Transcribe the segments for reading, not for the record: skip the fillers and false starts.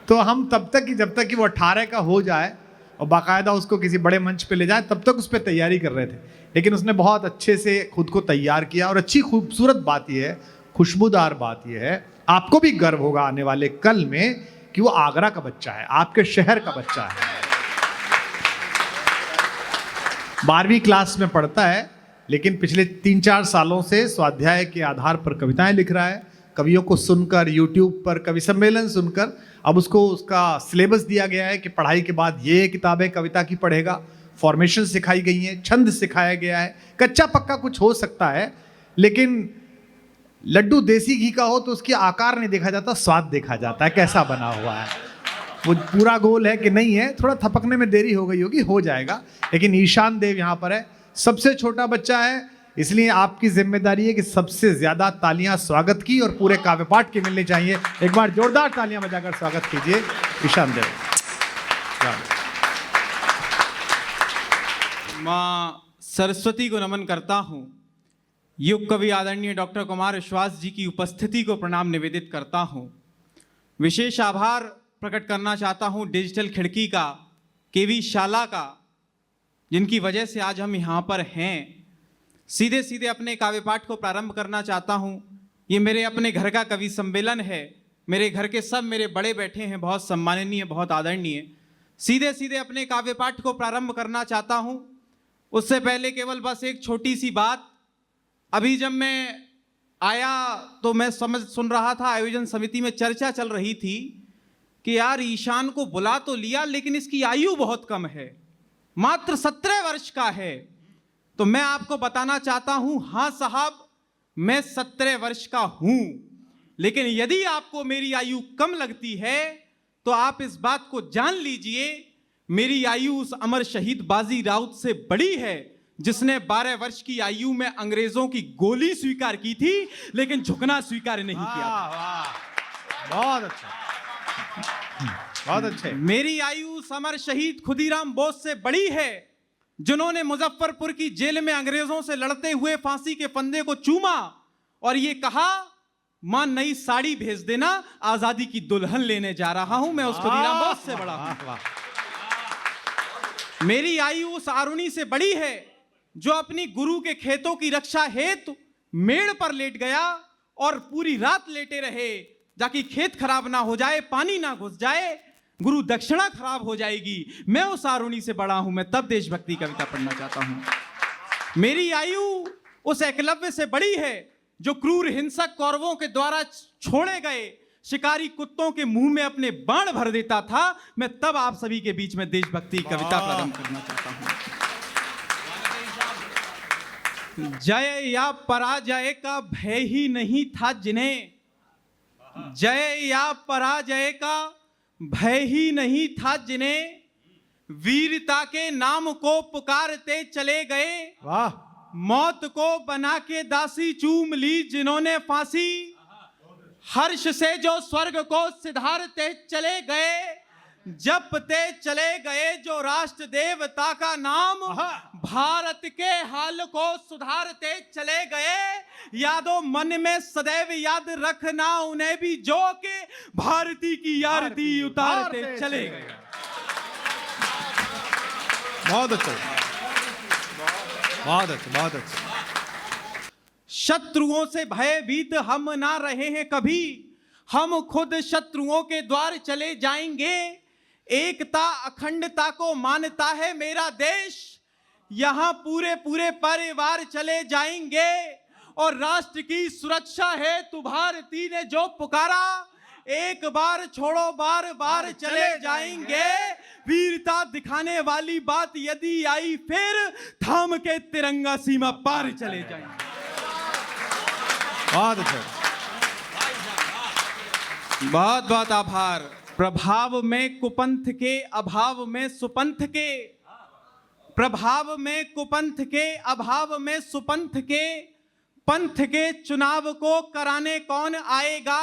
तो हम तब तक कि जब तक कि वो 18 का हो जाए और बाकायदा उसको किसी बड़े मंच पे ले जाए तब तक उस पर तैयारी कर रहे थे। लेकिन उसने बहुत अच्छे से खुद को तैयार किया। और अच्छी खूबसूरत बात यह है, खुशबूदार बात यह है, आपको भी गर्व होगा आने वाले कल में कि वो आगरा का बच्चा है, आपके शहर का बच्चा है। 12वीं क्लास में पढ़ता है, लेकिन पिछले 3-4 सालों से स्वाध्याय के आधार पर कविताएं लिख रहा है। कवियों को सुनकर, यूट्यूब पर कवि सम्मेलन सुनकर अब उसको उसका सिलेबस दिया गया है कि पढ़ाई के बाद ये किताबें कविता की पढ़ेगा। फॉर्मेशन सिखाई गई है, छंद सिखाया गया है। कच्चा पक्का कुछ हो सकता है, लेकिन लड्डू देसी घी का हो तो उसकी आकार नहीं देखा जाता, स्वाद देखा जाता है, कैसा बना हुआ है। वो पूरा गोल है कि नहीं है, थोड़ा थपकने में देरी हो गई होगी, हो जाएगा। लेकिन ईशान देव यहाँ पर है, सबसे छोटा बच्चा है, इसलिए आपकी जिम्मेदारी है कि सबसे ज्यादा तालियां स्वागत की और पूरे काव्य पाठ की मिलनी चाहिए। एक बार जोरदार तालियां बजाकर स्वागत कीजिए ईशान देव। माँ सरस्वती को नमन करता हूँ। युग कवि आदरणीय डॉक्टर कुमार विश्वास जी की उपस्थिति को प्रणाम निवेदित करता हूँ। विशेष आभार प्रकट करना चाहता हूँ डिजिटल खिड़की का, केवी शाला का, जिनकी वजह से आज हम यहाँ पर हैं। सीधे सीधे अपने काव्य पाठ को प्रारंभ करना चाहता हूँ। ये मेरे अपने घर का कवि सम्मेलन है। मेरे घर के सब मेरे बड़े बैठे हैं, बहुत सम्माननीय, बहुत आदरणीय। सीधे सीधे अपने काव्य पाठ को प्रारंभ करना चाहता हूँ। उससे पहले केवल बस एक छोटी सी बात। अभी जब मैं आया तो मैं सुन रहा था, आयोजन समिति में चर्चा चल रही थी कि यार ईशान को बुला तो लिया लेकिन इसकी आयु बहुत कम है, मात्र 17 वर्ष का है। तो मैं आपको बताना चाहता हूं, हाँ साहब, मैं 17 वर्ष का हूं, लेकिन यदि आपको मेरी आयु कम लगती है तो आप इस बात को जान लीजिए, मेरी आयु उस अमर शहीद बाजी राउत से बड़ी है जिसने 12 वर्ष की आयु में अंग्रेजों की गोली स्वीकार की थी लेकिन झुकना स्वीकार नहीं किया। बहुत अच्छा, बहुत अच्छे। मेरी आयु उस अमर शहीद खुदीराम बोस से बड़ी है जिन्होंने मुजफ्फरपुर की जेल में अंग्रेजों से लड़ते हुए फांसी के फंदे को चूमा और ये कहा, मां नई साड़ी भेज देना, आजादी की दुल्हन लेने जा रहा हूं। मैं उस खुदीराम बोस से बड़ा हूं। मेरी आयु उस आरुणी से बड़ी है जो अपनी गुरु के खेतों की रक्षा हेतु मेड़ पर लेट गया और पूरी रात लेटे रहे ताकि खेत खराब ना हो जाए, पानी ना घुस जाए, गुरु दक्षिणा खराब हो जाएगी। मैं उस आरुणी से बड़ा हूं। मैं तब देशभक्ति कविता पढ़ना चाहता हूं। मेरी आयु उस एकलव्य से बड़ी है जो क्रूर हिंसक कौरवों के द्वारा छोड़े गए शिकारी कुत्तों के मुंह में अपने बाण भर देता था। मैं तब आप सभी के बीच में देशभक्ति कविता प्रारंभ करना चाहता हूं। जय या पराजय का भय ही नहीं था जिन्हें, जय या पराजय का भय ही नहीं था जिन्हें, वीरता के नाम को पुकारते चले गए। वाह। मौत को बना के दासी चूम ली जिन्होंने फांसी, हर्ष से जो स्वर्ग को सिधारते चले गए, जपते चले गए जो राष्ट्र देवता का नाम, भारत के हाल को सुधारते चले गए। यादों मन में सदैव याद रखना उन्हें भी जो के भारती की आरती उतारते चले गए। बहुत अच्छा, बहुत अच्छा, बहुत अच्छा। शत्रुओं से भयभीत हम ना रहे हैं कभी, हम खुद शत्रुओं के द्वार चले जाएंगे। एकता अखंडता को मानता है मेरा देश, यहां पूरे पूरे परिवार चले जाएंगे। और राष्ट्र की सुरक्षा है तू भारती ने जो पुकारा, एक बार छोड़ो बार बार चले जाएंगे। वीरता दिखाने वाली बात यदि आई फिर थाम के तिरंगा सीमा पार चले जाएंगे। बहुत अच्छा, बहुत बहुत आभार। प्रभाव में कुपंथ के, अभाव में सुपंथ के, प्रभाव में कुपंथ के, अभाव में सुपंथ के, पंथ के चुनाव को कराने कौन आएगा।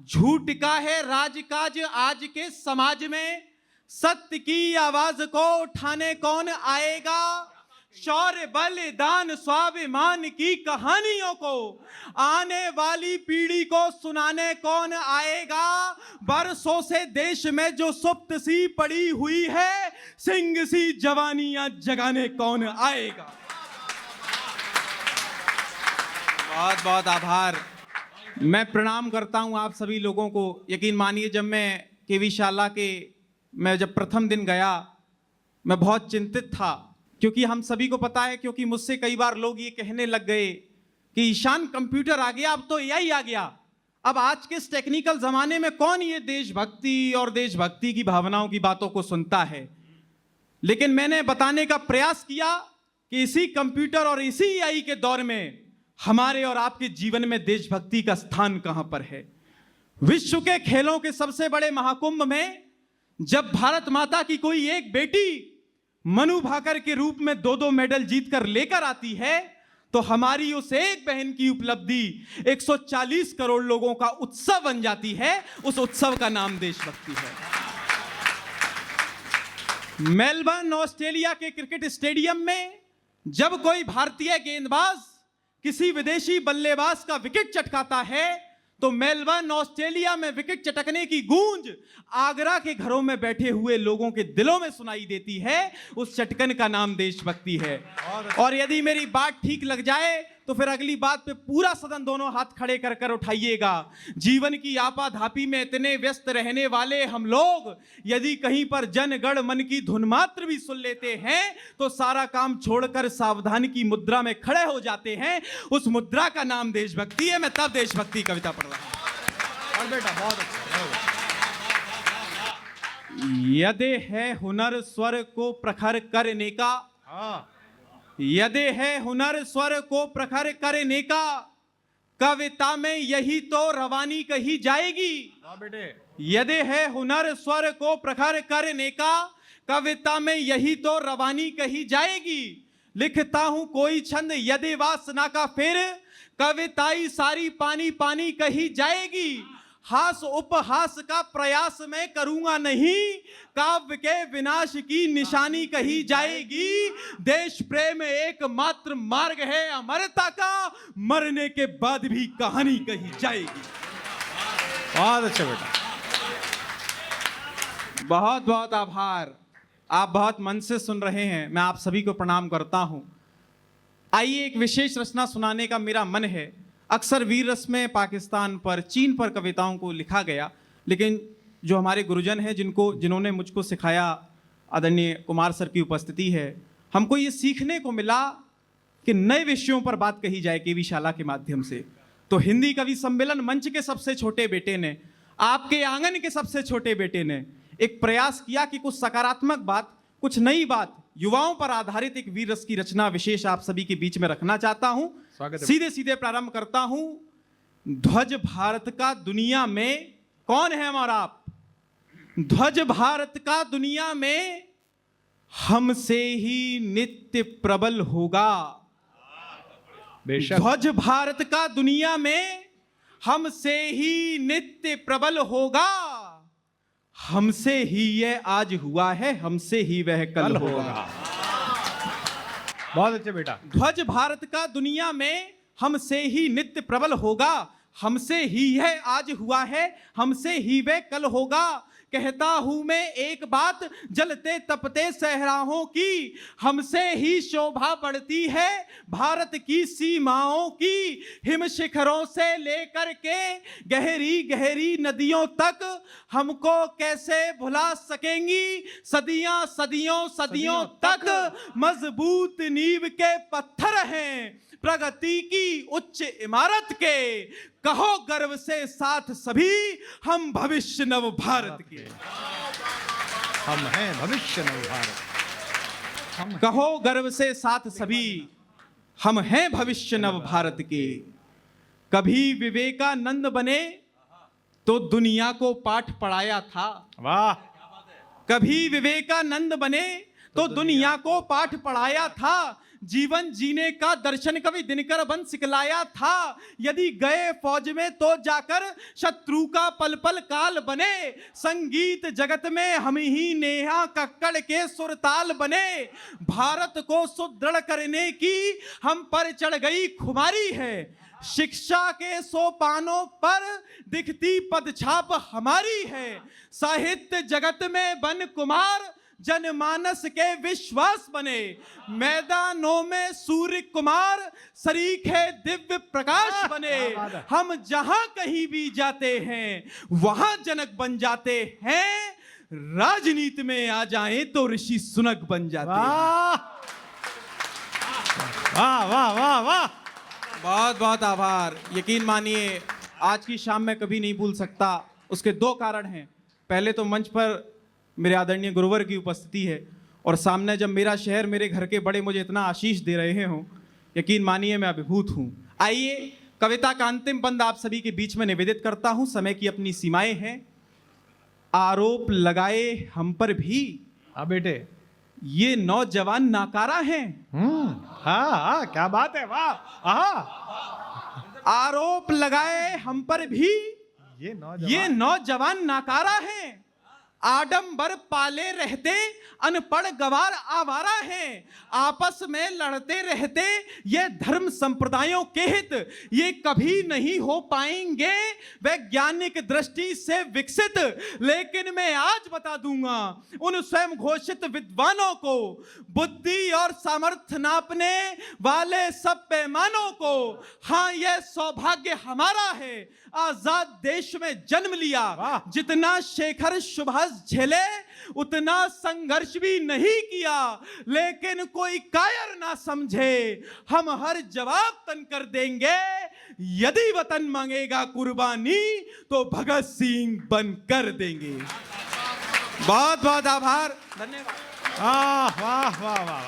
झूठ का है राजकाज आज के समाज में, सत्य की आवाज को उठाने कौन आएगा। शौर्य बलिदान स्वाभिमान की कहानियों को आने वाली पीढ़ी को सुनाने कौन आएगा? बरसों से देश में जो सुप्त सी पड़ी हुई है, सिंह सी जवानियां जगाने कौन आएगा? बहुत बहुत आभार। मैं प्रणाम करता हूं आप सभी लोगों को। यकीन मानिए, जब मैं केवी शाला के जब प्रथम दिन गया, मैं बहुत चिंतित था, क्योंकि हम सभी को पता है, क्योंकि मुझसे कई बार लोग ये कहने लग गए कि ईशान कंप्यूटर आ गया, अब तो एआई आ गया, अब आज के इस टेक्निकल जमाने में कौन ये देशभक्ति और देशभक्ति की भावनाओं की बातों को सुनता है। लेकिन मैंने बताने का प्रयास किया कि इसी कंप्यूटर और इसी एआई के दौर में हमारे और आपके जीवन में देशभक्ति का स्थान कहां पर है। विश्व के खेलों के सबसे बड़े महाकुंभ में जब भारत माता की कोई एक बेटी मनु भाकर के रूप में 2-2 मेडल जीतकर लेकर आती है, तो हमारी उस एक बहन की उपलब्धि 140 करोड़ लोगों का उत्सव बन जाती है। उस उत्सव का नाम देशभक्ति है। मेलबर्न ऑस्ट्रेलिया के क्रिकेट स्टेडियम में जब कोई भारतीय गेंदबाज किसी विदेशी बल्लेबाज का विकेट चटकाता है, तो मेलबर्न ऑस्ट्रेलिया में विकेट चटकने की गूंज आगरा के घरों में बैठे हुए लोगों के दिलों में सुनाई देती है। उस चटकन का नाम देशभक्ति है। और यदि मेरी बात ठीक लग जाए तो फिर अगली बात पे पूरा सदन दोनों हाथ खड़े कर कर उठाइएगा। जीवन की आपाधापी में इतने व्यस्त रहने वाले हम लोग यदि कहीं पर जन गण मन की धुन मात्र भी सुन लेते हैं तो सारा काम छोड़कर सावधान की मुद्रा में खड़े हो जाते हैं। उस मुद्रा का नाम देशभक्ति है। मैं तब देशभक्ति कविता पढ़ रहा हूं। और बेटा बहुत अच्छा। यदि है हुनर स्वर को प्रखर करने का, यदि है हुनर स्वर को प्रखर करने का, कविता में यही तो रवानी कही जाएगी। यदि है हुनर स्वर को प्रखर करने का, कविता में यही तो रवानी कही जाएगी। लिखता हूं कोई छंद यदि वासना का, फिर कविताई सारी पानी पानी कही जाएगी। हास उपहास का प्रयास मैं करूंगा नहीं, काव्य के विनाश की निशानी कही जाएगी। देश प्रेम एकमात्र मार्ग है अमरता का, मरने के बाद भी कहानी कही जाएगी। बहुत अच्छा बेटा, बहुत बहुत आभार। आप बहुत मन से सुन रहे हैं, मैं आप सभी को प्रणाम करता हूं। आइए, एक विशेष रचना सुनाने का मेरा मन है। अक्सर वीर रस में पाकिस्तान पर, चीन पर कविताओं को लिखा गया, लेकिन जो हमारे गुरुजन हैं जिन्होंने मुझको सिखाया, आदरणीय कुमार सर की उपस्थिति है, हमको ये सीखने को मिला कि नए विषयों पर बात कही जाए केवी शाला के माध्यम से। तो हिंदी कवि सम्मेलन मंच के सबसे छोटे बेटे ने, आपके आंगन के सबसे छोटे बेटे ने एक प्रयास किया कि कुछ सकारात्मक बात, कुछ नई बात, युवाओं पर आधारित एक वीर रस की रचना विशेष आप सभी के बीच में रखना चाहता हूं। सीधे सीधे प्रारंभ करता हूं। ध्वज भारत का दुनिया में कौन है हमारा आप? ध्वज भारत का दुनिया में हमसे ही नित्य प्रबल होगा। ध्वज भारत का दुनिया में हमसे ही नित्य प्रबल होगा। हमसे ही यह आज हुआ है, हमसे ही वह कल होगा। बहुत अच्छे बेटा। ध्वज भारत का दुनिया में हमसे ही नित्य प्रबल होगा। हमसे ही यह आज हुआ है, हमसे ही वह कल होगा। कहता हूं मैं एक बात जलते तपते सहराओं की, हमसे ही शोभा बढ़ती है भारत की सीमाओं की। हिम शिखरों से लेकर के गहरी गहरी नदियों तक हमको कैसे भुला सकेंगी। सदियां सदियों सदियों तक मजबूत नींव के पत्थर हैं प्रगति की उच्च इमारत के। कहो गर्व से साथ सभी, हम भविष्य नव भारत के। हम हैं भविष्य नव भारत। कहो गर्व से साथ सभी, हम हैं भविष्य नव भारत के। कभी विवेकानंद बने तो दुनिया को पाठ पढ़ाया था। वाह। कभी विवेकानंद बने तो दुनिया को पाठ पढ़ाया था। जीवन जीने का दर्शन कवि दिनकर बन सिखलाया था। यदि गए फौज में तो जाकर शत्रु का पल पल काल बने, संगीत जगत में हम ही नेहा कक्कड़ के सुरताल बने। भारत को सुदृढ़ करने की हम पर चढ़ गई खुमारी है, शिक्षा के सोपानों पर दिखती पदछाप हमारी है। साहित्य जगत में बन कुमार जनमानस के विश्वास बने, मैदानों में सूर्य कुमार शरीक है दिव्य प्रकाश बने। हम जहां कहीं भी जाते हैं वहां जनक बन जाते हैं, राजनीति में आ जाएं तो ऋषि सुनक बन जाते हैं। वाह वाह वाह वाह, बहुत बहुत आभार। यकीन मानिए आज की शाम मैं कभी नहीं भूल सकता। उसके दो कारण हैं। पहले तो मंच पर मेरे आदरणीय गुरुवर की उपस्थिति है, और सामने जब मेरा शहर मेरे घर के बड़े मुझे इतना आशीष दे रहे हों, यकीन मानिए मैं अभिभूत हूँ। आइए कविता का अंतिम बंद आप सभी के बीच में निवेदित करता हूँ। समय की अपनी सीमाएं हैं। आरोप लगाए हम पर भी, हाँ बेटे, ये नौजवान नाकारा हैं। हाँ हाँ, क्या बात है, वाह। हाँ, आरोप लगाए हम पर भी, ये नौजवान नाकारा हैं। आडंबर पाले रहते अनपढ़ गवार आवारा हैं। आपस में लड़ते रहते ये धर्म संप्रदायों के हित, ये कभी नहीं हो पाएंगे वैज्ञानिक दृष्टि से विकसित। लेकिन मैं आज बता दूंगा उन स्वयं घोषित विद्वानों को, बुद्धि और सामर्थ्य नापने वाले सब पैमानों को, हाँ यह सौभाग्य हमारा है आजाद देश में जन्म लिया। जितना शेखर सुभाष झेले उतना संघर्ष भी नहीं किया, लेकिन कोई कायर ना समझे हम हर जवाब तन कर देंगे। यदि वतन मांगेगा कुर्बानी तो भगत सिंह बन कर देंगे। बहुत बहुत आभार, धन्यवाद। वाह वाह वाह वाह,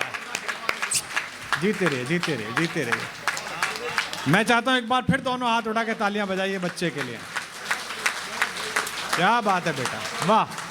जीते रहिए जीते रहिए जीते रहिए। मैं चाहता हूं एक बार फिर दोनों हाथ उठा के तालियां बजाइए बच्चे के लिए। क्या बात है बेटा, वाह।